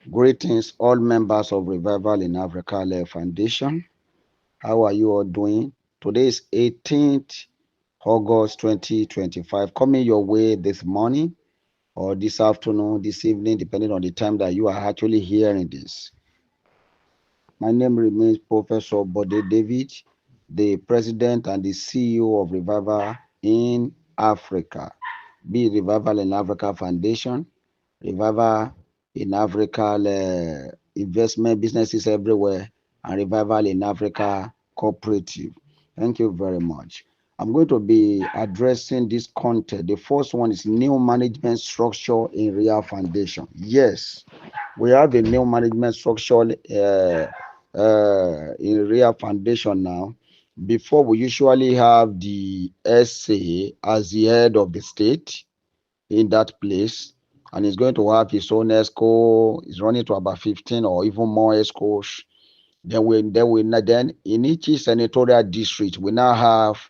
Greetings, all members of Revival in Africa Life Foundation. How are you all doing? Today is 18th August 2025. Coming your way this morning or this afternoon, this evening, depending on the time that you are actually hearing this. My name remains Professor Bode David, the President and the CEO of Revival in Africa, be it Revival in Africa Foundation, Revival in Africa investment businesses everywhere, and Revival in Africa Cooperative. Thank you very much. I'm going to be addressing this content. The first one is new management structure in Real Foundation. Yes, we have a new management structure in Real Foundation now. Before, we usually have the SA as the head of the state in that place, and he's going to have his own ESCO. He's running to about 15 or even more ESCOs. Then in each senatorial district, we now have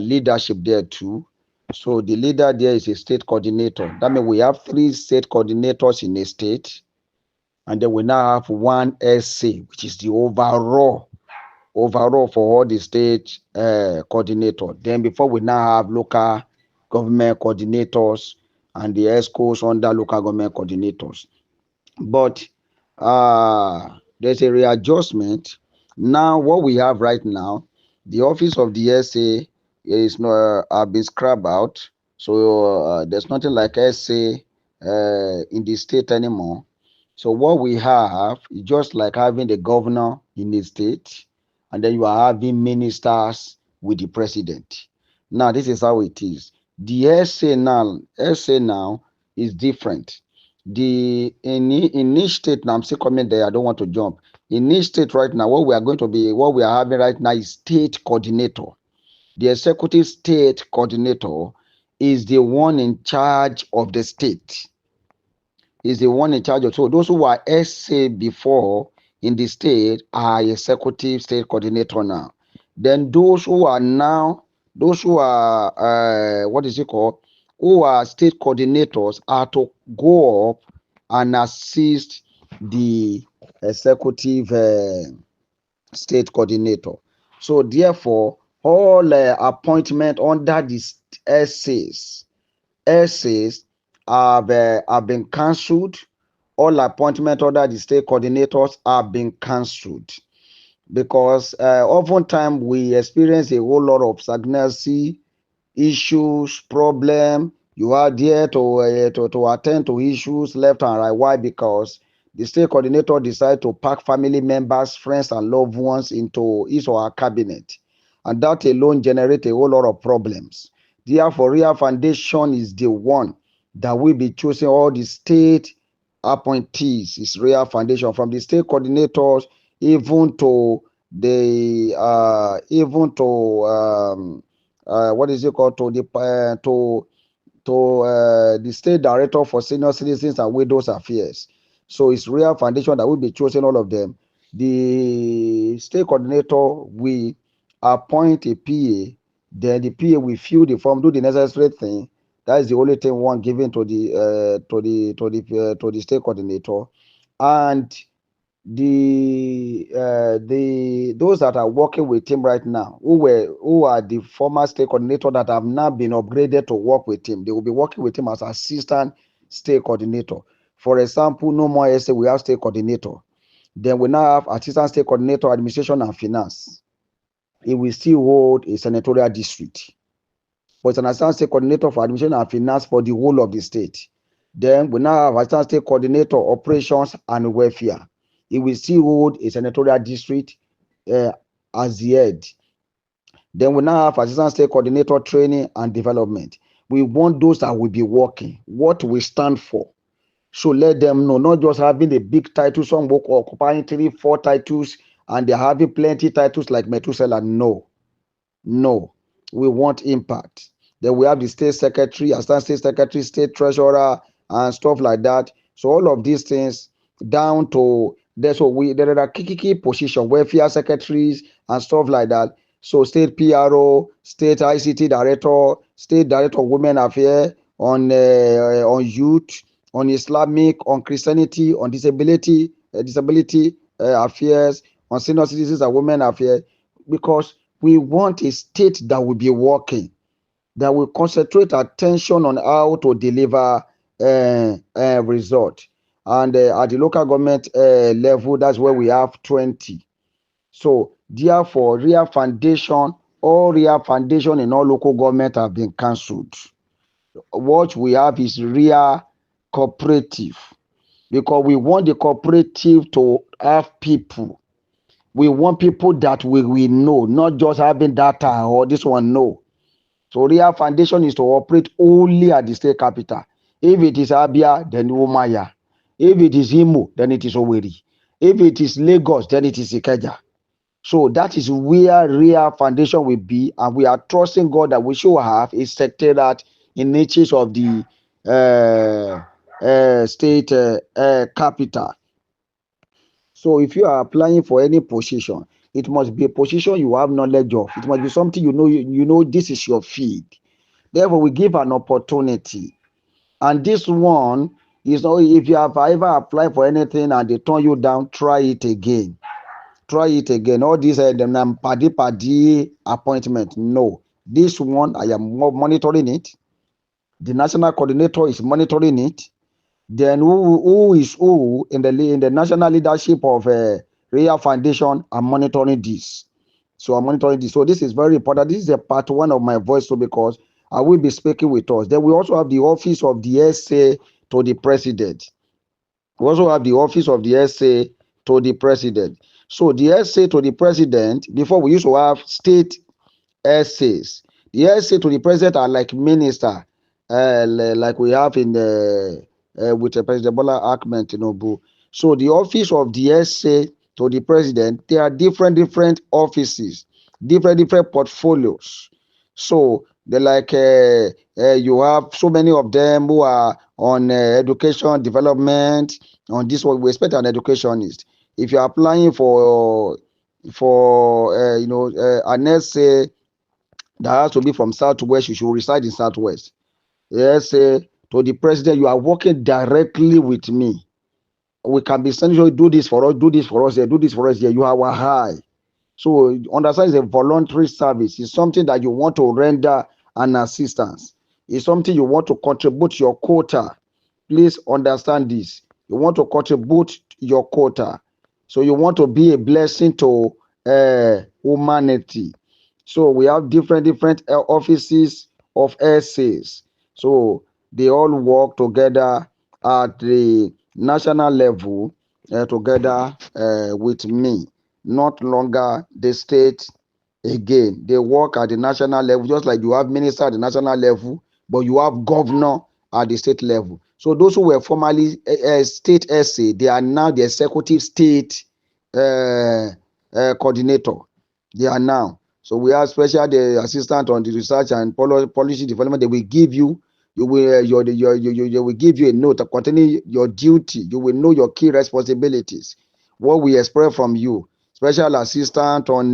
leadership there too. So the leader there is a state coordinator. That means we have 3 state coordinators in a state, and then we now have one SA, which is the overall for all the state coordinator. Then before we now have local government coordinators and the ESCOs under local government coordinators. But there's a readjustment. Now what we have right now, the office of the SA is been scrubbed out. So there's nothing like SA in the state anymore. So what we have is just like having the governor in the state, and then you are having ministers with the president. Now this is how it is. The SA now is different. In each state now, I'm still coming there. I don't want to jump. In each state right now, what we are having right now is state coordinator. The executive state coordinator is the one in charge of the state. Is the one in charge of. So those who were SA before in the state are executive state coordinator now. Then those who are what is it called? Who are state coordinators are to go up and assist the executive state coordinator. So therefore, all appointment under the SAs have been cancelled. All appointment under the state coordinators have been cancelled, because oftentimes we experience a whole lot of stagnancy, issues, problem. You are there to attend to issues left and right. Why? Because the state coordinator decide to pack family members, friends, and loved ones into his or her cabinet, and that alone generate a whole lot of problems. Therefore, Real Foundation is the one that will be choosing all the state appointees. Is Real Foundation, from the state coordinators even to the what is it called, to the state director for senior citizens and widows affairs. So it's Real Foundation that will be choosing all of them. The state coordinator will appoint a PA, then the PA will fill the form, do the necessary thing. That is the only thing one given to the state coordinator. And those that are working with him right now, who are the former state coordinator that have now been upgraded to work with him, they will be working with him as assistant state coordinator. For example, no more SA, we have state coordinator. Then we now have assistant state coordinator, administration and finance. It will still hold a senatorial district, but it's an assistant state coordinator for administration and finance for the whole of the state. Then we now have assistant state coordinator, operations and welfare. It will still hold a senatorial district as the head. Then we now have assistant state coordinator, training and development. We want those that will be working, what we stand for. So let them know, not just having a big title, some work occupying 3, 4 titles, and they're having plenty titles like Methuselah. No, we want impact. Then we have the state secretary, assistant state secretary, state treasurer, and stuff like that. So all of these things down to there. So there are key position, welfare secretaries and stuff like that. So state PRO, state ICT director, state director of women affairs, on youth, on Islamic, on Christianity, on disability, affairs, on senior citizens and women affairs, because we want a state that will be working, that will concentrate attention on how to deliver result. And at the local government level, that's where we have 20. So therefore, real foundation, all real foundation in all local government have been cancelled. What we have is real cooperative, because we want the cooperative to have people. We want people that we know, not just having data or this one, no. So real foundation is to operate only at the state capital. If it is Abia, then Umaya. If it is Imo, then it is Owerri. If it is Lagos, then it is Ikeja. So that is where real foundation will be, and we are trusting God that we should have a secretariat in niches of the state capital. So if you are applying for any position, it must be a position you have knowledge of. It must be something you know this is your field. Therefore, we give an opportunity. And this one is not, if you have ever applied for anything and they turn you down, try it again. Try it again. All these paddy appointment. No. This one, I am monitoring it. The national coordinator is monitoring it. Then who is who in the national leadership of Real Foundation are monitoring this. So I'm monitoring this. So this is very important. This is a part one of my voice, so because I will be speaking with us. Then we also have the office of the SA to the president. We also have the office of the SA to the president. So the SA to the president, before we used to have state SAs. The SA to the president are like minister, like we have in the with President Bola Ahmed Tinubu. So the office of the SA to the president, there are different offices, different portfolios. So they like you have so many of them who are on education development. On this one, we expect an educationist. If you're applying for an SA that has to be from Southwest, you should reside in Southwest. Yes, to the president, you are working directly with me. We can be sending you, do this for us, do this for us here, do this for us here. You are high. So understand it's a voluntary service. It's something that you want to render an assistance. It's something you want to contribute your quota. Please understand this. You want to contribute your quota. So you want to be a blessing to humanity. So we have different offices of SAs. So they all work together at the national level together with me. Not longer the state again. They work at the national level, just like you have minister at the national level, but you have governor at the state level. So those who were formerly state SA, they are now the executive state coordinator. They are now. So we have special the assistant on the research and policy development. They will give you, you will give you a note containing your duty. You will know your key responsibilities. What we expect from you. Special assistant on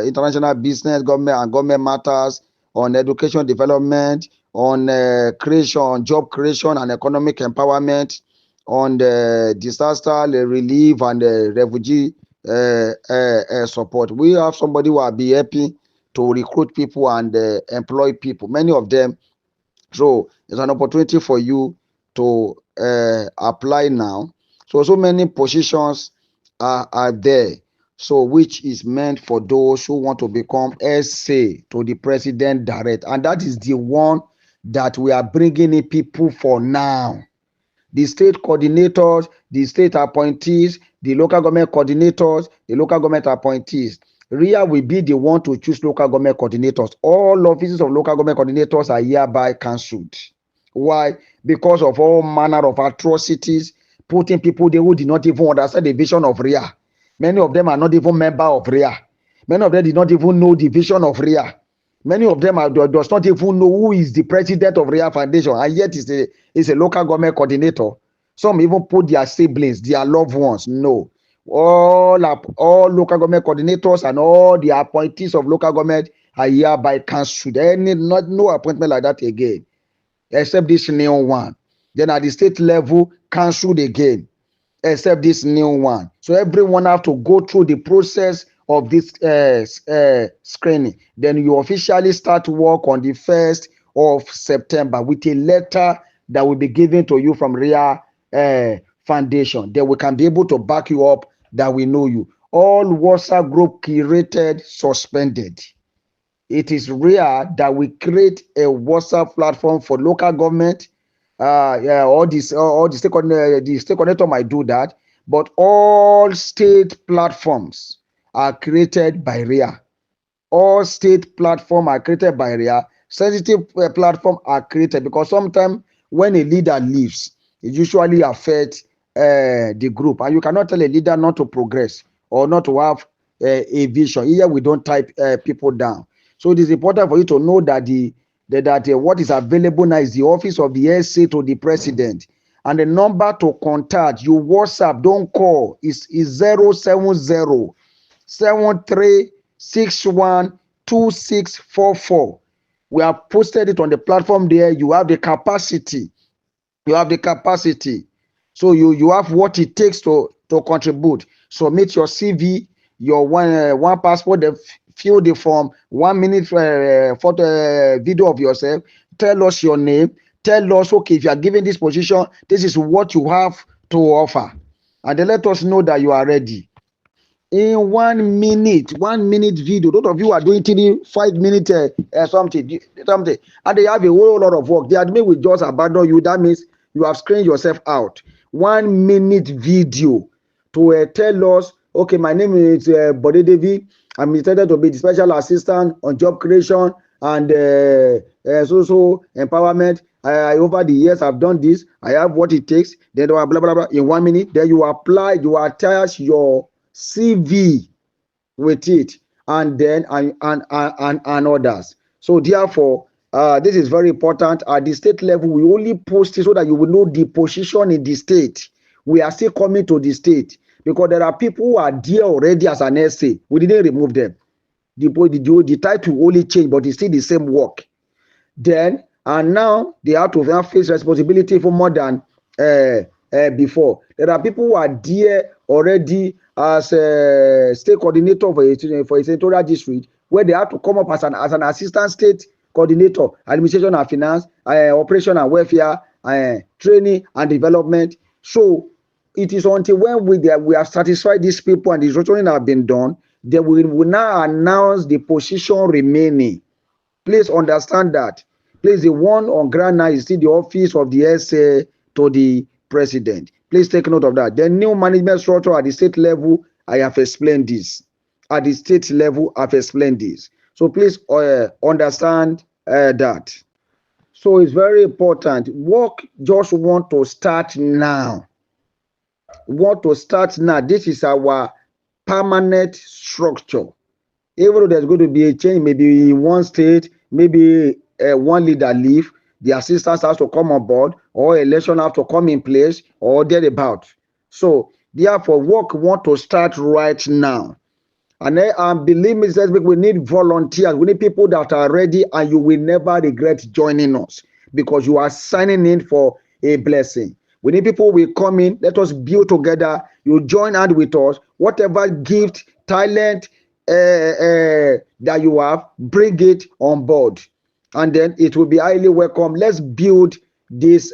international business, government and government matters, on education development, on creation, job creation and economic empowerment, on the disaster relief and refugee support. We have somebody who will be happy to recruit people and employ people, many of them. So it's an opportunity for you to apply now. So many positions are there, so which is meant for those who want to become SA to the president direct, and that is the one that we are bringing in people for now. The state coordinators, the state appointees, the local government coordinators, the local government appointees. RIA will be the one to choose local government coordinators. All offices of local government coordinators are hereby cancelled. Why? Because of all manner of atrocities, putting people there who did not even understand the vision of RIA. Many of them are not even members of RIA. Many of them did not even know the vision of RIA. Many of them does not even know who is the president of RIA Foundation, and yet is a local government coordinator. Some even put their siblings, their loved ones. No. All local government coordinators and all the appointees of local government are hereby cancelled. No appointment like that again, except this new one. Then at the state level, cancelled again, except this new one. So everyone have to go through the process of this screening. Then you officially start work on the 1st of September with a letter that will be given to you from RIA Foundation. Then we can be able to back you up that we know you. All WhatsApp group created, suspended. It is rare that we create a WhatsApp platform for local government. Yeah, all the state coordinator might do that, but all state platforms are created by RIA. All state platform are created by RIA. Sensitive platform are created because sometimes when a leader leaves, it usually affects the group, and you cannot tell a leader not to progress or not to have a vision. Here we don't type people down. So it is important for you to know that what is available now is the office of the SA to the president, and the number to contact you WhatsApp, don't call, is 070 73612644. We have posted it on the platform there. You have the capacity. So you have what it takes to contribute. Submit your CV, your one passport, fill the form, 1 minute photo video of yourself. Tell us your name. Tell us, okay, if you are given this position, this is what you have to offer, and then let us know that you are ready. In 1 minute video, those of you are doing 5 minute something, and they have a whole lot of work. The admin will just abandon you. That means you have screened yourself out. 1 minute video to tell us, okay, my name is Bode Devi. I'm intended to be the special assistant on job creation and social empowerment. Over the years, I've done this. I have what it takes. Then blah blah blah. In 1 minute, then you apply, you attach your CV with it, and then and others. So therefore, this is very important. At the state level, we only post it so that you will know the position in the state. We are still coming to the state because there are people who are there already as an essay. We didn't remove them. The title only changed, but it's still the same work. Then and now they have to now face responsibility for more than before. There are people who are there already as a state coordinator for a senatorial district, where they have to come up as an assistant state coordinator, administration and finance, operation and welfare, training and development. So it is until when we have satisfied these people and the restructuring have been done, then we will now announce the position remaining. Please understand that. Please, the one on ground now is still the office of the SA to the president. Please take note of that. The new management structure at the state level, I have explained this. At the state level, I've explained this. So please understand that. So it's very important. Work just want to start now. This is our permanent structure. Even though there's going to be a change, maybe in one state, maybe one leader leave, the assistants have to come on board, or election have to come in place, or thereabout. So therefore, work want to start right now. And believe me, we need volunteers. We need people that are ready, and you will never regret joining us because you are signing in for a blessing. We need people who will come in. Let us build together. You join hand with us. Whatever gift, talent that you have, bring it on board, and then it will be highly welcome. Let's build this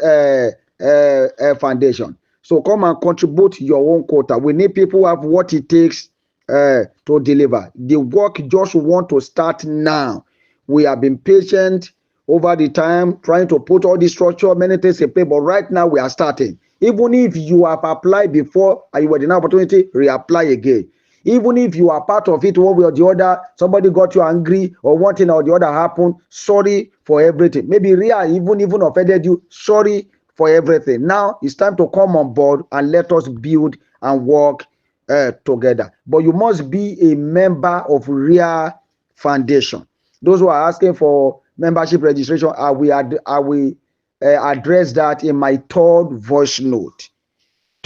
foundation. So come and contribute your own quota. We need people who have what it takes to deliver. The work just want to start now. We have been patient over the time trying to put all this structure, many things in place, but right now we are starting. Even if you have applied before and you were in an opportunity, reapply again. Even if you are part of it one way or the other, somebody got you angry or one thing or the other happened, sorry for everything. Maybe Ria even offended you, sorry for everything. Now it's time to come on board and let us build and work together. But you must be a member of RIA Foundation. Those who are asking for membership registration, I will address that in my third voice note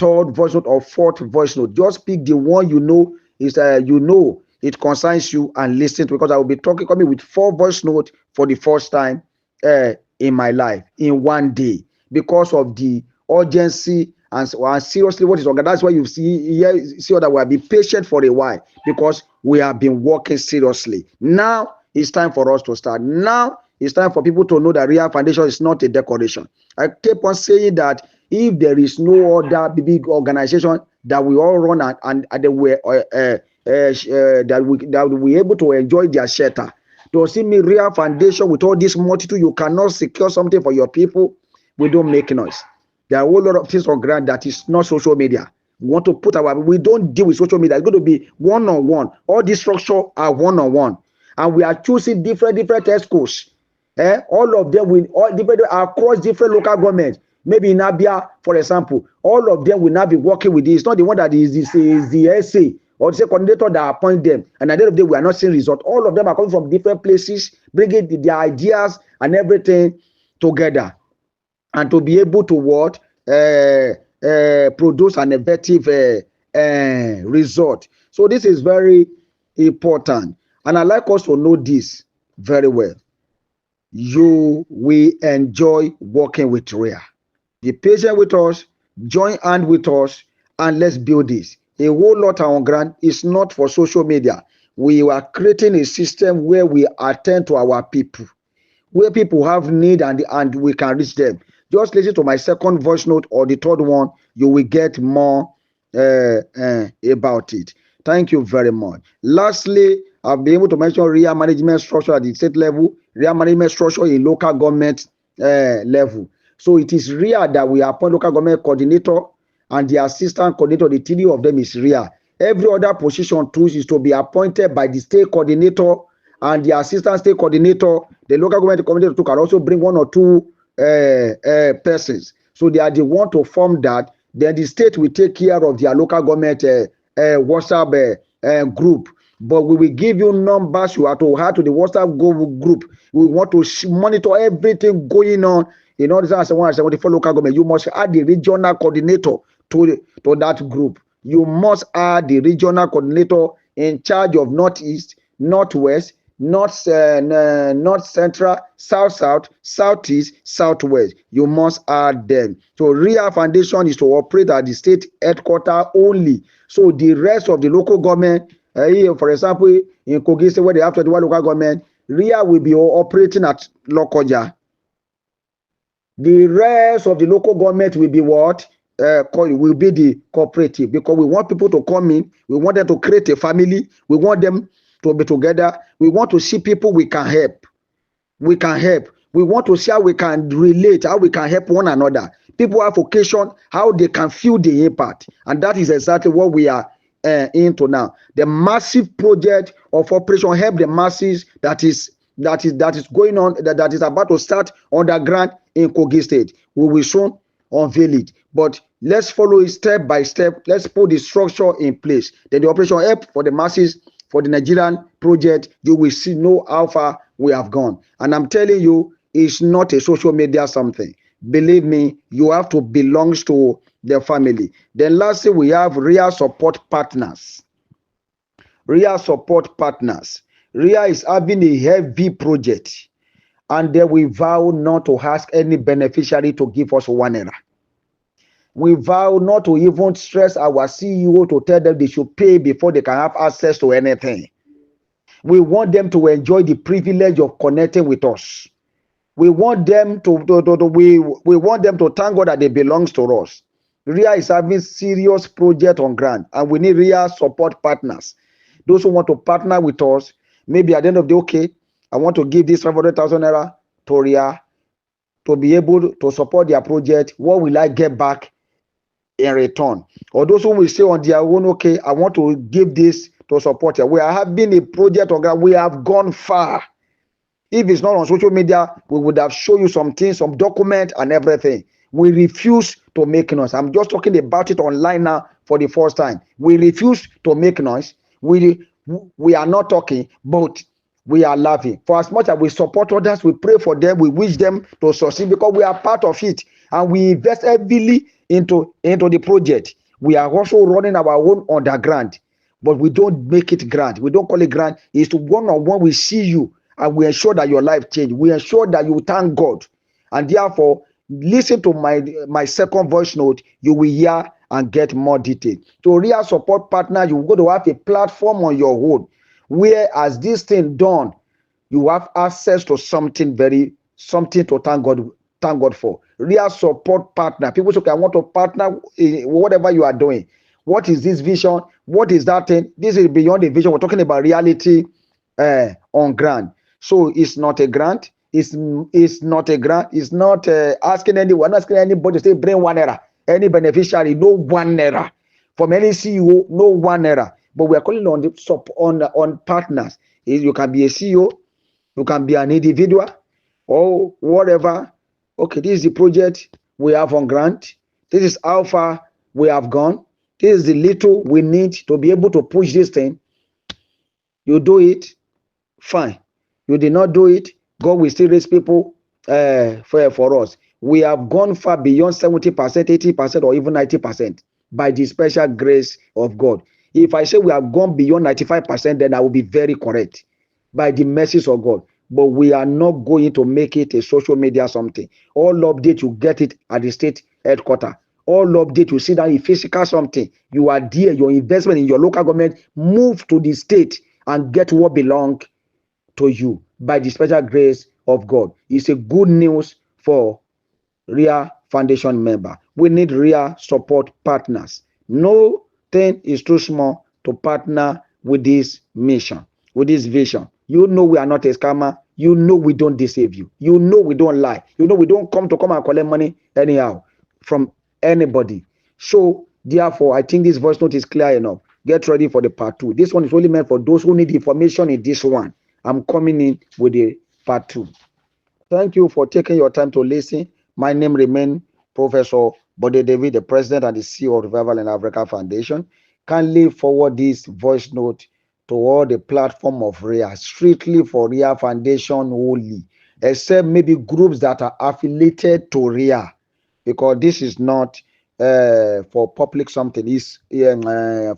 or fourth voice note. Just pick the one you know is it concerns you and listen to, because I will be coming with 4 voice notes for the first time in my life in one day. because of the urgency and seriously what is organized. That's why you see that we have been patient for a while because we have been working seriously. Now it's time for us to start. Now it's time for people to know that Real Foundation is not a decoration. I keep on saying that if there is no other big organization that we all run and they were that we able to enjoy their shelter. To see me Real Foundation with all this multitude, you cannot secure something for your people. We don't make noise. There are a whole lot of things on ground that is not social media. We want to put we don't deal with social media. It's going to be one-on-one. All these structure are one-on-one. And we are choosing different schools. All of them will all different across different local governments. Maybe in Abia, for example, all of them will now be working with this. It's not the one that is the SA or the coordinator that appoint them. And at the end of the day, we are not seeing result. All of them are coming from different places, bringing their ideas and everything together. And to be able to produce an effective result. So this is very important. And I like us to know this very well. You will enjoy working with Rhea. Be patient with us, join hand with us, and let's build this. A whole lot on ground is not for social media. We are creating a system where we attend to our people, where people have need and we can reach them. Just listen to my second voice note or the third one, you will get more about it. Thank you very much. Lastly, I've been able to mention real management structure at the state level, real management structure in local government level. So it is real that we appoint local government coordinator and the assistant coordinator, the three of them is real. Every other position too is to be appointed by the state coordinator and the assistant state coordinator. The local government coordinator too can also bring one or two persons. So they are the one to form that. Then the state will take care of their local government WhatsApp group. But we will give you numbers. You have to add to the WhatsApp group. We want to monitor everything going on in all the 74 local government. You must add the regional coordinator to that group. You must add the regional coordinator in charge of Northeast, Northwest, North Central, South, Southeast, Southwest. You must add them. So Real Foundation is to operate at the state headquarters only. So the rest of the local government, for example, in Kogi State where they have 21 local government, Real will be operating at Lokoja. The rest of the local government will be what? Will be the cooperative, because we want people to come in. We want them to create a family. We want them to be together. We want to see people we can help. We can help. We want to see how we can relate, how we can help one another. People have vocation, how they can feel the impact. And that is exactly what we are into now. The massive project of Operation Help the Masses that is going on, that is about to start underground in Kogi State. We will soon unveil it. But let's follow it step by step. Let's put the structure in place. Then the Operation Help for the Masses, for the Nigerian project, you will know how far we have gone. And I'm telling you, it's not a social media something. Believe me, you have to belong to the family. Then lastly, we have real support partners. Real support partners. Real is having a heavy project, and then we vow not to ask any beneficiary to give us 1 naira. We vow not to even stress our CEO to tell them they should pay before they can have access to anything. We want them to enjoy the privilege of connecting with us. We want them to we want them to thank God that they belong to us. RIA is having serious project on ground, and we need RIA support partners. Those who want to partner with us, maybe at the end of the day, okay, I want to give this 500,000 naira to RIA to be able to support their project. What will I get back in return? Or those who will say on their own, okay, I want to give this to support you. We are having a project on ground. We have gone far. If it's not on social media, we would have shown you some things, some document and everything. We refuse to make noise. I'm just talking about it online now for the first time. We refuse to make noise. We are not talking, but we are laughing. For as much as we support others, we pray for them, we wish them to succeed because we are part of it, and we invest heavily into the project. We are also running our own underground, but we don't make it grand. We don't call it grand. It's to one-on-one we see you, and we ensure that your life change. We ensure that you thank God, and therefore listen to my second voice note. You will hear and get more detail. To real support partner, you go to have a platform on your own, where as this thing done, you have access to something to thank God for. Real support partner. People say, okay, I want to partner in whatever you are doing. What is this vision? What is that thing? This is beyond the vision. We're talking about reality on ground. So it's not a grant. It's not a grant. It's not asking anyone, asking anybody to say bring 1 naira. Any beneficiary, no 1 naira. From any CEO, no 1 naira. But we are calling on on partners. You can be a CEO, you can be an individual, or whatever. Okay, this is the project we have on grant. This is how far we have gone. This is the little we need to be able to push this thing. You do it, fine. You did not do it, God will still raise people for us. We have gone far beyond 70%, 80%, or even 90% by the special grace of God. If I say we have gone beyond 95%, then I will be very correct by the mercies of God. But we are not going to make it a social media something. All update, you get it at the state headquarters. All update, you see that in physical something. You are there, your investment in your local government, move to the state and get what belongs to you by the special grace of God. It's a good news for real foundation member. We need real support partners. No thing is too small to partner with this mission, with this vision. You know we are not a scammer. You know we don't deceive you. You know we don't lie. You know we don't come and collect money anyhow from anybody. So therefore, I think this voice note is clear enough. Get ready for the part 2. This one is only meant for those who need information in this one. I'm coming in with the part 2. Thank you for taking your time to listen. My name remains Professor Bode David, the President and the CEO of Revival in Africa Foundation. Kindly forward this voice note to all the platform of RIA, strictly for RIA Foundation only, except maybe groups that are affiliated to RIA, because this is not for public something. It's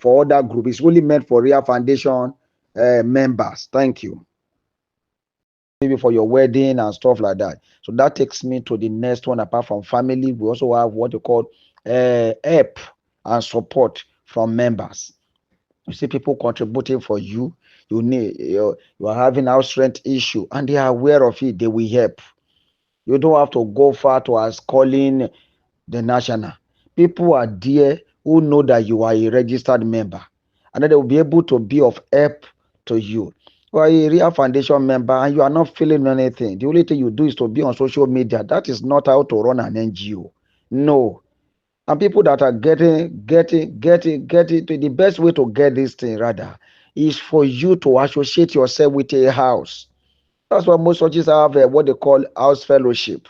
for other groups. It's only meant for RIA Foundation members. Thank you. Maybe for your wedding and stuff like that. So that takes me to the next one. Apart from family, we also have what you call help and support from members. You see people contributing for you. You are having house rent issue and they are aware of it. They will help. You don't have to go far to us calling the national. People are there who know that you are a registered member, and then they will be able to be of help to you. You are a real foundation member and you are not feeling anything. The only thing you do is to be on social media. That is not how to run an NGO. No. And people that are getting the best way to get this thing rather is for you to associate yourself with a house. That's why most churches have what they call house fellowship.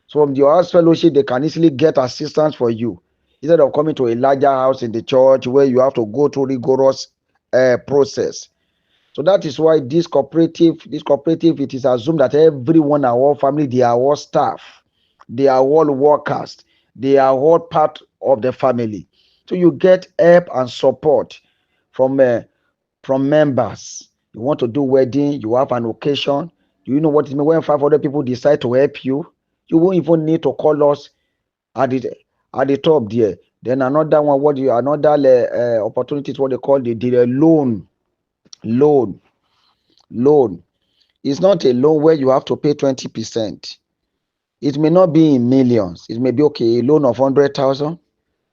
So from the house fellowship, they can easily get assistance for you instead of coming to a larger house in the church where you have to go through rigorous process. So that is why this cooperative, it is assumed that everyone, our all family, they are all staff, they are all workers, they are all part of the family. So you get help and support from members. You want to do wedding, you have an occasion. Do you know what it means when 500 people decide to help you? You won't even need to call us at the top there. Then another one, another opportunity is what they call the loan. Loan. It's not a loan where you have to pay 20%. It may not be in millions. It may be okay, a loan of 100,000,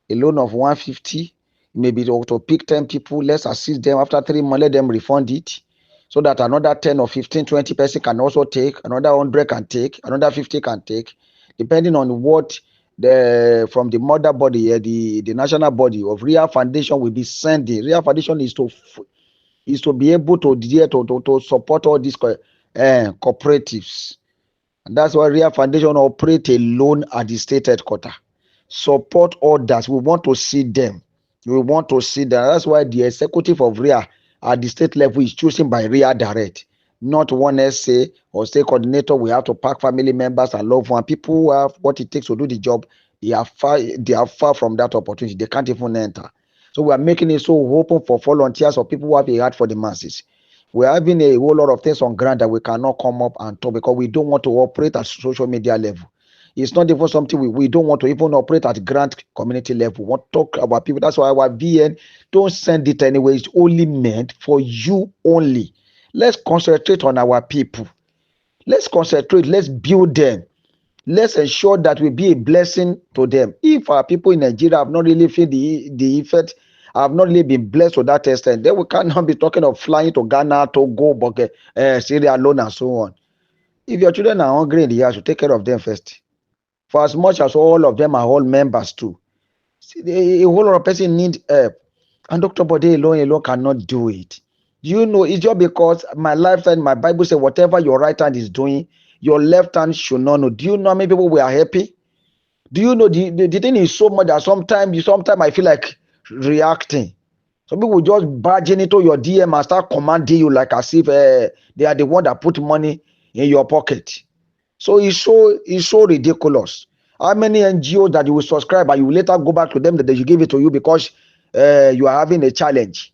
a loan of 150. Maybe to pick 10 people, let's assist them. After 3 months, let them refund it, so that another 10 or 15, 20 person can also take, another 100 can take, another 50 can take, depending on what from the mother body, the national body of Real Foundation will be sending. Real Foundation is to be able to support all these cooperatives. And that's why Real Foundation operate alone at the state headquarters. Support others. We want to see them. That's why the executive of RIA at the state level is chosen by RIA direct, not one SA or state coordinator. We have to pack family members and loved ones. People who have what it takes to do the job, they are far from that opportunity. They can't even enter. So we are making it so open for volunteers or people who have a heart for the masses. We are having a whole lot of things on ground that we cannot come up and talk because we don't want to operate at social media level. It's not even something we don't want to even operate at grand community level. We want to talk about people. That's why our VN don't send it anyway. It's only meant for you only. Let's concentrate on our people. Let's concentrate. Let's build them. Let's ensure that we be a blessing to them. If our people in Nigeria have not really felt the effect, have not really been blessed to that extent, then we cannot be talking of flying to Ghana, Togo, Syria alone, and so on. If your children are hungry in the house, you take care of them first. For as much as all of them are all members too. See, a whole lot of person need help. And Dr. Bode alone cannot do it. You know, it's just because my lifestyle, my Bible says, whatever your right hand is doing, your left hand should not know. Do you know how many people we are happy? Do you know the thing is so much that sometimes I feel like reacting. Some people just barging into your DM and start commanding you like as if they are the one that put money in your pocket. So it's so ridiculous. How many NGOs that you will subscribe and you will later go back to them that they should give it to you because you are having a challenge.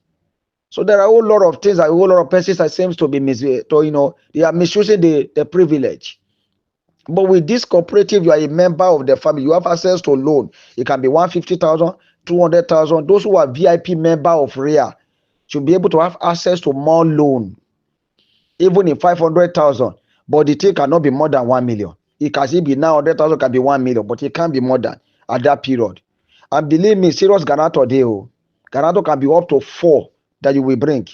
So there are a whole lot of things, a whole lot of persons that seems to be they are misusing the privilege. But with this cooperative, you are a member of the family. You have access to loan. It can be 150,000, 200,000. Those who are VIP member of RIA should be able to have access to more loan, even in 500,000. But the thing cannot be more than 1 million. It can still be 900,000, can be 1 million, but it can't be more than at that period. And believe me, serious guarantor guarantor can be up to 4 that you will bring.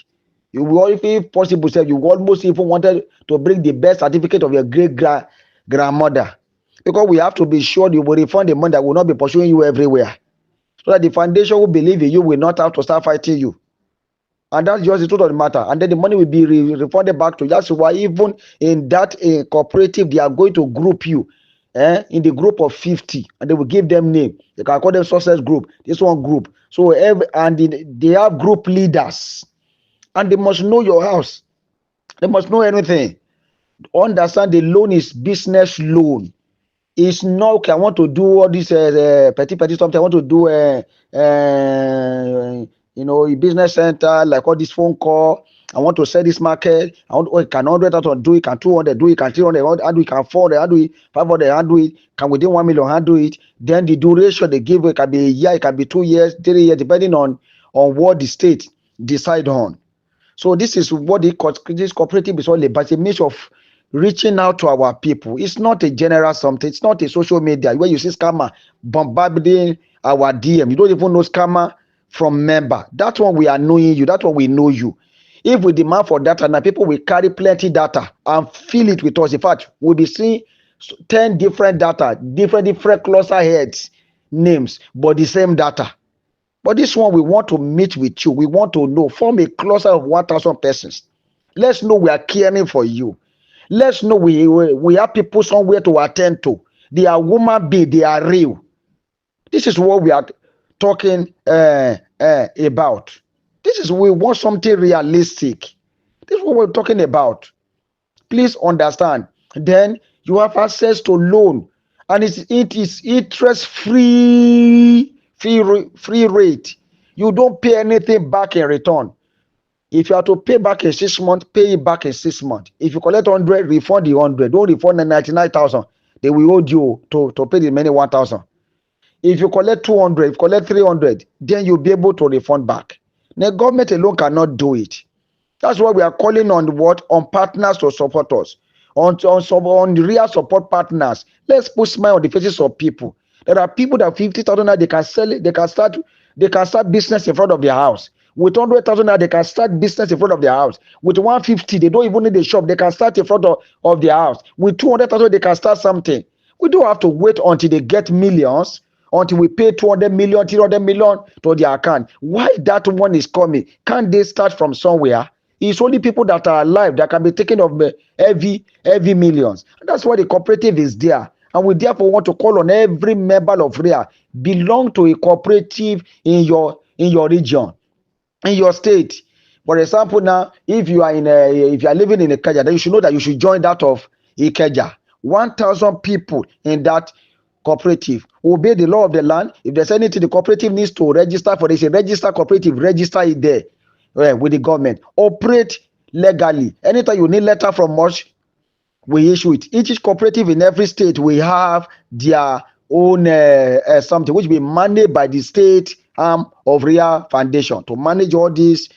You will, if possible, you almost even wanted to bring the best certificate of your great grandmother, because we have to be sure you will refund the money that will not be pursuing you everywhere, so that the foundation will believe in you will not have to start fighting you. And that's just the truth of the matter. And then the money will be refunded back to you. That's why even in that cooperative, they are going to group you in the group of 50, and they will give them name. They can call them success group, this one group. So they have group leaders, and they must know your house. They must know anything. Understand the loan is business loan. It's not okay. I want to do all this petty something. I want to do a business center, like all this phone call. I want to sell this market. I want can 100,000 do it, can 200 do it, can 300 how do it, can 400 how do it, 500 how do it, can within 1 million how do it. Then the duration they give it can be a year, it can be 2 years, 3 years, depending on what the state decide on. So this is what this cooperative is all about. It's a means of reaching out to our people. It's not a general something. It's not a social media where you see scammer bombarding our DM. You don't even know scammer from member. That one we are knowing you. That one we know you. If we demand for data, now people will carry plenty data and fill it with us. In fact, we'll be seeing 10 different data, different cluster heads names, but the same data. But this one, we want to meet with you. We want to know, form a cluster of 1,000 persons. Let's know we are caring for you. Let's know we have people somewhere to attend to. They are human beings. They are real. This is what we are talking about. We want something realistic. This is what we're talking about. Please understand. Then you have access to loan, and it is interest free rate. You don't pay anything back in return. If you have to pay back in 6 months, pay it back in 6 months. If you collect 100, refund the 100. Don't refund the 99,000. They will hold you to pay the remaining 1,000. If you collect 200, if you collect 300, then you'll be able to refund back. The government alone cannot do it. That's why we are calling on partners to support us, on real support partners. Let's put smile on the faces of people. There are people that 50,000 they can sell it, they can start business in front of their house. With 100,000 they can start business in front of their house. With 150, they don't even need a shop. They can start in front of their house. With 200,000, they can start something. We don't have to wait until they get millions, until we pay 200 million, 300 million to their account. Why that one is coming? Can't they start from somewhere? It's only people that are alive that can be taken of heavy millions. And that's why the cooperative is there. And we therefore want to call on every member of RIA, belong to a cooperative in your region, in your state. For example, now, if you are living in Ikeja, then you should know that you should join that of Ikeja. 1,000 people in that cooperative obey the law of the land. If there's anything the cooperative needs to register for, they say register cooperative, register it there with the government. Operate legally. Anytime you need letter from us, we issue it. Each cooperative in every state we have their own something which will be managed by the state arm of RIA Foundation to manage all these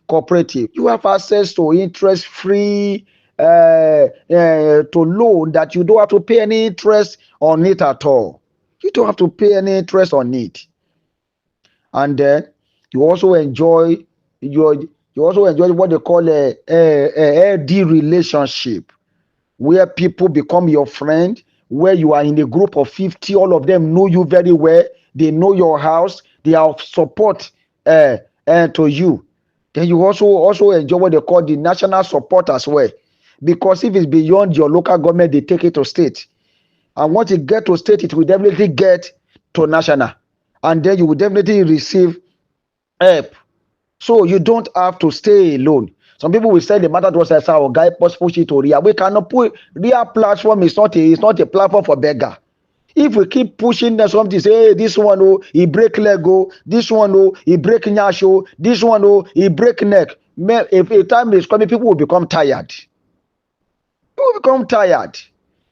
cooperative. You have access to interest-free to loan that you don't have to pay any interest on it at all. You don't have to pay any interest on it. And then you also enjoy what they call a LD relationship, where people become your friend, where you are in a group of 50, all of them know you very well, they know your house, they are of support to you. Then you also enjoy what they call the national support as well, because if it's beyond your local government, they take it to state, and once it get to state, it will definitely get to national, and then you will definitely receive help. So you don't have to stay alone. Some people will say the matter to us as our guy push it to RIA. We cannot put RIA platform is not a platform for beggar. If we keep pushing them something, say, hey, this one, oh, he break leg, oh, this one, oh, he break nyash, oh, this one, oh, he break neck. If a time is coming, people will become tired. People will become tired.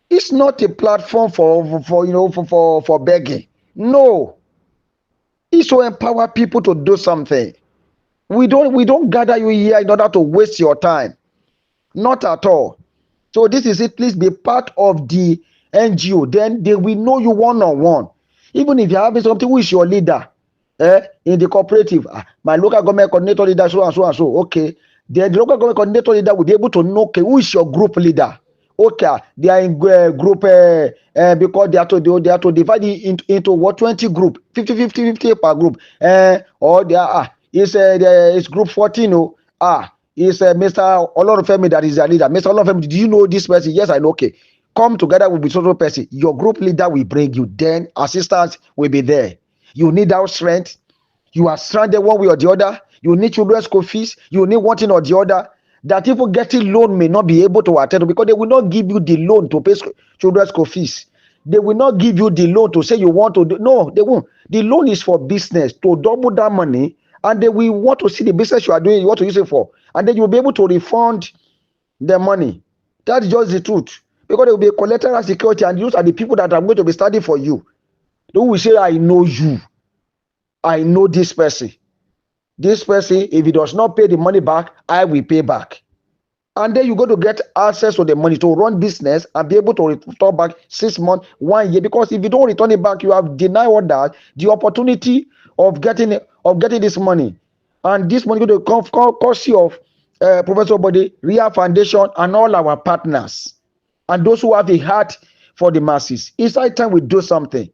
It's not a platform for begging. No. It's to empower people to do something. We don't gather you here in order to waste your time. Not at all. So this is it. Please be part of the NGO. Then they will know you one-on-one. Even if you're having something, who is your leader? In the cooperative, my local government coordinator leader, so and so and so. Okay. Then the local government coordinator leader will be able to know, okay, who is your group leader? Okay, they are in group because they are to divide it into what 20 group, 50 per group. Or they are it's group 14. It's Mr. Olorunfemi that is their leader. Mr. Olorunfemi, do you know this person? Yes, I know. Okay. Come together with the person. Your group leader will bring you. Then assistance will be there. You need our strength. You are stranded one way or the other. You need children's school fees. You need one thing or the other. That people getting loan may not be able to attend to, because they will not give you the loan to pay children's school fees. They will not give you the loan to say you want to do. No, they won't. The loan is for business to double that money, and they will want to see the business you are doing, you want to use it for, and then you will be able to refund the money. That's just the truth, because there will be a collateral security, and those are the people that are going to be studying for you. They will say, I know you. I know this person. This person, if he does not pay the money back, I will pay back. And then you're going to get access to the money to run business and be able to return back 6 months, 1 year. Because if you don't return it back, you have denied all that the opportunity of getting this money. And this money is going to come courtesy of Professor Bode, RIA Foundation, and all our partners, and those who have a heart for the masses. It's high time we do something.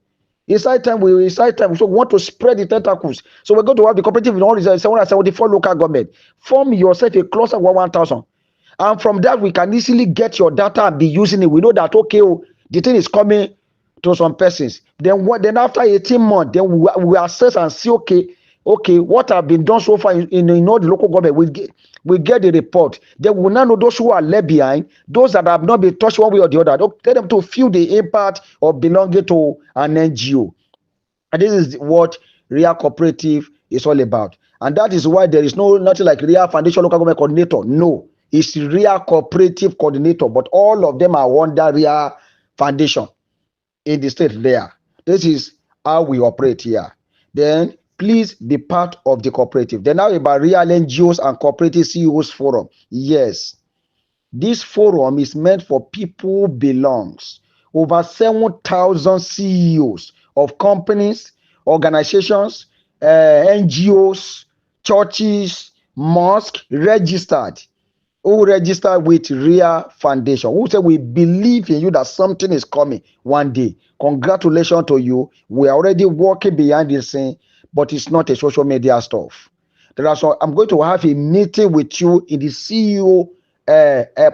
It's high time we want to spread the tentacles. So we're going to have the cooperative in all 774 local government. Form yourself a cluster of 1,000. And from that, we can easily get your data and be using it. We know that, okay, the thing is coming to some persons. Then after 18 months, then we assess and see, okay, what have been done so far in all the local government. We get the report. Then we will now know those who are left behind, those that have not been touched one way or the other. Tell them to feel the impact of belonging to an NGO. And this is what RIA Cooperative is all about. And that is why there is nothing like RIA Foundation Local Government Coordinator. No, it's RIA Cooperative Coordinator, but all of them are under RIA Foundation in the state there. This is how we operate here. Then please be part of the cooperative. Then now about Real NGOs and Cooperative CEOs Forum. Yes, this forum is meant for people who belongs. Over 7,000 CEOs of companies, organizations, NGOs, churches, mosques registered, who registered with RIA Foundation, who say we believe in you that something is coming one day. Congratulations to you. We are already working behind this thing, but it's not a social media stuff. I'm going to have a meeting with you in the CEO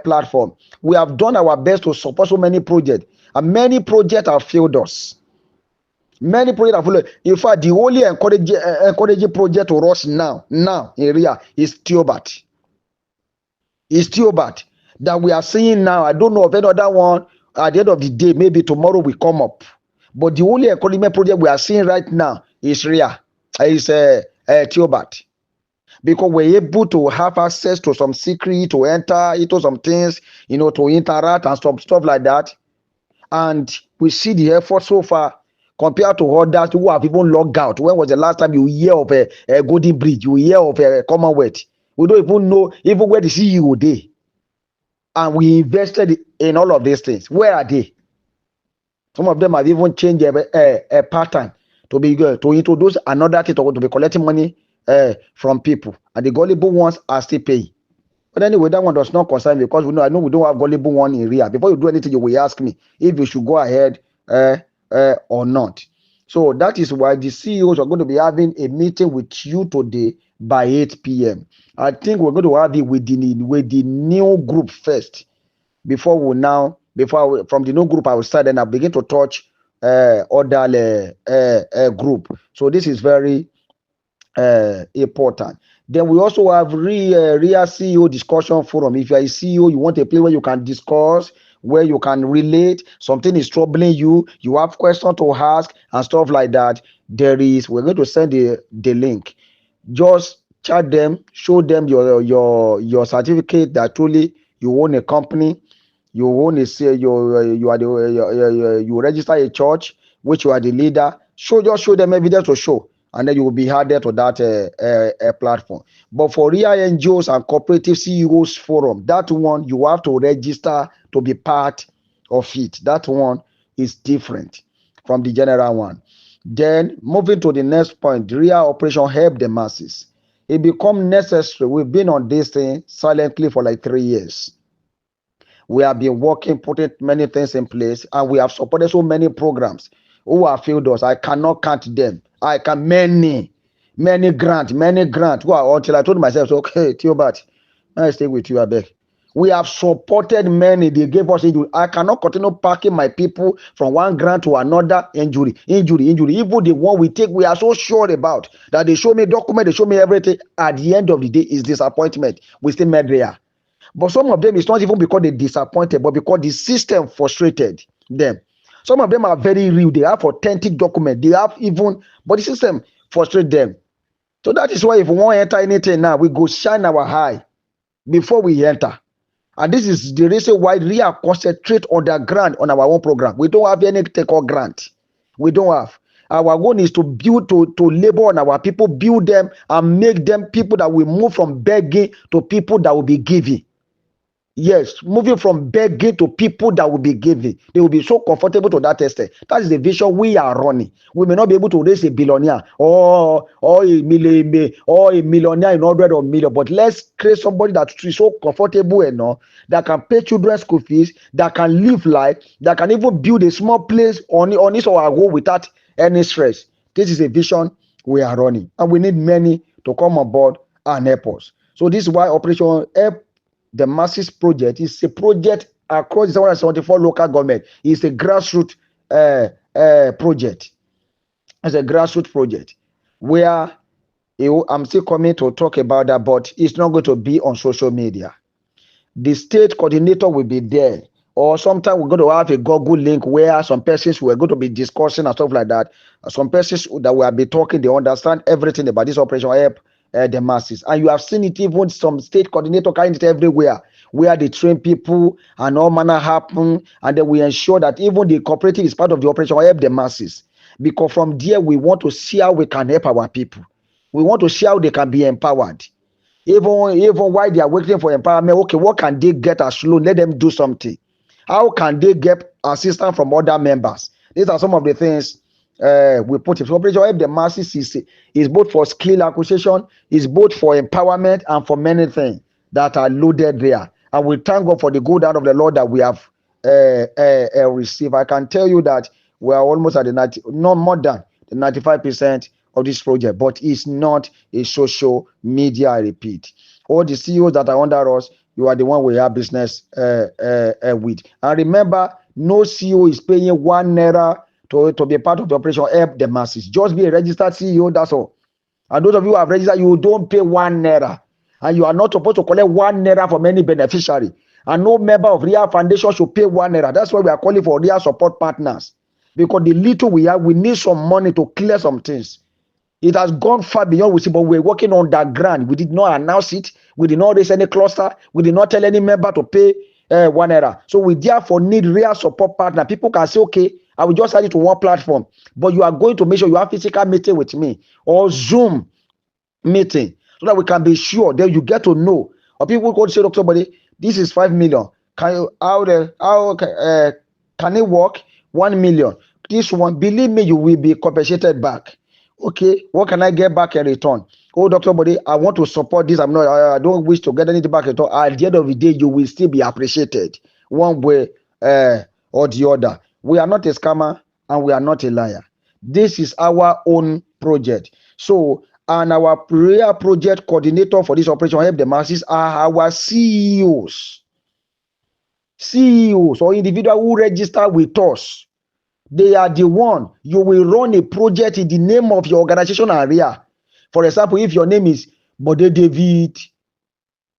platform. We have done our best to support so many projects, and many projects have failed us. Many projects have failed. In fact, the only encouraging project to us now in RIA is Theobat. It's Theobat that we are seeing now. I don't know of any other one. At the end of the day, maybe tomorrow will come up. But the only encouragement project we are seeing right now is RIA. Is Theobat. because we're able to have access to some secret, to enter into some things, to interact and stuff like that. And we see the effort so far compared to others who have even logged out. When was the last time you hear of a Golden Bridge? You hear of a Commonwealth? We don't even know even where the CEO they. And we invested in all of these things. Where are they? Some of them have even changed a pattern to be to introduce another thing to be collecting money from people, and the gullible ones are still paying. But anyway, that one does not concern me, because I know we don't have gullible one in real. Before you do anything, you will ask me if you should go ahead or not. So that is why the CEOs are going to be having a meeting with you today by 8 p.m. I think we're going to have it with the new group first. From the new group I will start, and I begin to touch other group. So this is very important. Then we also have real CEO discussion forum. If you are a CEO, you want a place where you can discuss, where you can relate, something is troubling you, you have questions to ask and stuff like that. We're going to send the link. Just chat them, show them your certificate that truly you own a company, you own you register a church, which you are the leader. Just show them evidence to show, and then you will be added to that platform. But for real NGOs and cooperative CEOs forum, that one you have to register to be part of it. That one is different from the general one. Then moving to the next point, real operation help the masses. It becomes necessary. We've been on this thing silently for like 3 years. We have been working, putting many things in place, and we have supported so many programs who have failed us. I cannot count them. Many grants. Until I told myself, okay, Theobert, I stay with you, I beg. We have supported many. They gave us injury. I cannot continue packing my people from one grant to another. Injury. Even the one we take, we are so sure about that they show me document, they show me everything. At the end of the day, is disappointment. We still made there. But some of them, it's not even because they disappointed, but because the system frustrated them. Some of them are very real. They have authentic document. But the system frustrates them. So that is why if we want to enter anything now, we go shine our eye before we enter. And this is the reason why we are concentrate on the grant on our own program. We don't have any take-all grant. We don't have. Our goal is to build, to labor on our people, build them and make them people that will move from begging to people that will be giving. Yes, moving from begging to people that will be giving. They will be so comfortable to that extent. That is the vision we are running. We may not be able to raise a billionaire or a millionaire in hundreds of millions, but let's create somebody that is so comfortable enough that can pay children's school fees, that can live life, that can even build a small place on his or her own without any stress. This is a vision we are running, and we need many to come on board and help us. So this is why Operation Help the Masses project is a project across the 774 local government. It's a grassroots project. It's a grassroots project where I'm still coming to talk about that, but it's not going to be on social media. The state coordinator will be there, or sometimes we're going to have a Google link where some persons we're going to be discussing and stuff like that. Some persons that will be talking, they understand everything about this Operation Help the Masses, and you have seen it. Even some state coordinator carrying it everywhere, where they train people and all manner happen, and then we ensure that even the cooperative is part of the Operation Help the Masses, because from there we want to see how we can help our people. We want to see how they can be empowered, even while they are waiting for empowerment. Okay, what can they get as loan? Let them do something. How can they get assistance from other members? These are some of the things we put in. So Operation Help the Masses is both for skill acquisition, is both for empowerment, and for many things that are loaded there. And we thank God for the good hand of the Lord that we have received. I can tell you that we are almost at not more than the 95% of this project, but it's not a social media, I repeat. All the CEOs that are under us, you are the one we have business with. And remember, no CEO is paying 1 naira to be a part of the Operation Help the Masses. Just be a registered CEO, that's all. And those of you who have registered, you don't pay 1 naira. And you are not supposed to collect 1 naira from any beneficiary. And no member of Real Foundation should pay 1 naira. That's why we are calling for Real support partners. Because the little we have, we need some money to clear some things. It has gone far beyond we see, but we're working on that ground. We did not announce it. We did not raise any cluster. We did not tell any member to pay 1 naira. So we therefore need real support partner. People can say, okay, I will just add it to one platform, but you are going to make sure you have physical meeting with me or Zoom meeting so that we can be sure that you get to know. Or people go to say to somebody, this is 5 million. Can you can it work? 1 million. This one, believe me, you will be compensated back. Okay, what can I get back in return? Oh, Dr. Body, I want to support this. I don't wish to get anything back at all. At the end of the day, you will still be appreciated one way or the other. We are not a scammer and we are not a liar. This is our own project. So, and our prayer project coordinator for this operation, Help the Masses, are our CEOs. CEOs or individual who register with us. They are the one. You will run a project in the name of your organization area. For example, if your name is Bode David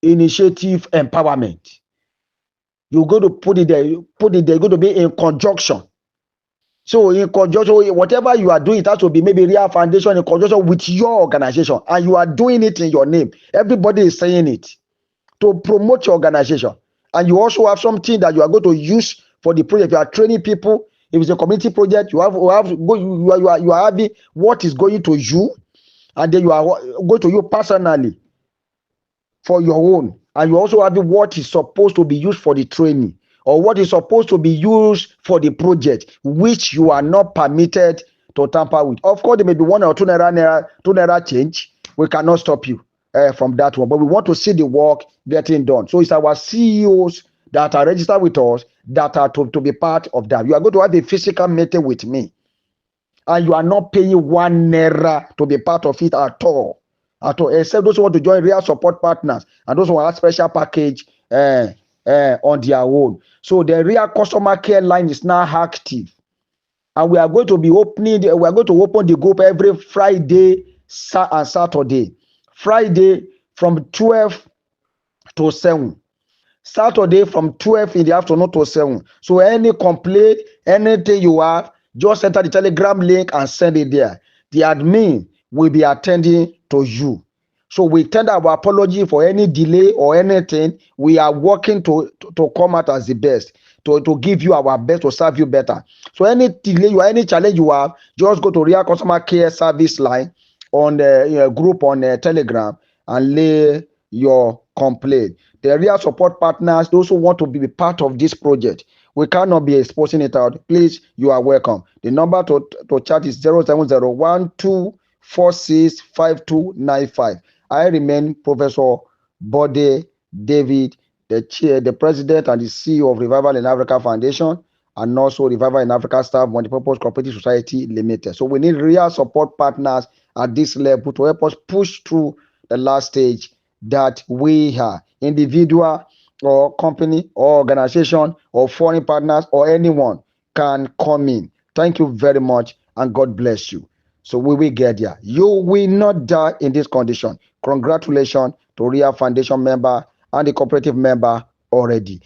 Initiative Empowerment, you're going to put it there. You're going to be in conjunction. So in conjunction, whatever you are doing, it has to be maybe Real Foundation in conjunction with your organization, and you are doing it in your name. Everybody is saying it to promote your organization, and you also have something that you are going to use for the project. You are training people. If it's a community project, you are having what is going to you, and then you are going to you personally for your own, and you also have what is supposed to be used for the training or what is supposed to be used for the project, which you are not permitted to tamper with. Of course, there may be 1 or 2 naira change. We cannot stop you from that one, but we want to see the work getting done. So it's our CEOs that are registered with us that are to be part of that. You are going to have a physical meeting with me, and you are not paying 1 naira to be part of it at all, except those who want to join real support partners and those who have special package on their own. So the real customer care line is now active, and we are going to be opening. We are going to open the group every Friday and Saturday. Friday from 12 to 7. Saturday from 12 in the afternoon to 7. So any complaint, anything you have, just enter the Telegram link and send it there. The admin will be attending to you. So we tender our apology for any delay or anything. We are working to come out as the best, to give you our best, to serve you better. So any delay or any challenge you have, just go to Real Customer Care Service line on the group on Telegram and lay your complaint. The real support partners, those who want to be part of this project, we cannot be exposing it out. Please, you are welcome. The number to chat is 07012465295. I remain Professor Bode David, the chair, the president and the CEO of Revival in Africa Foundation, and also Revival in Africa Staff Multipurpose Cooperative Society Limited. So we need real support partners at this level to help us push through the last stage that we are. Individual or company or organization or foreign partners or anyone can come in. Thank you very much, and God bless you. So we will get there. You will not die in this condition. Congratulations to Real Foundation member and the cooperative member already.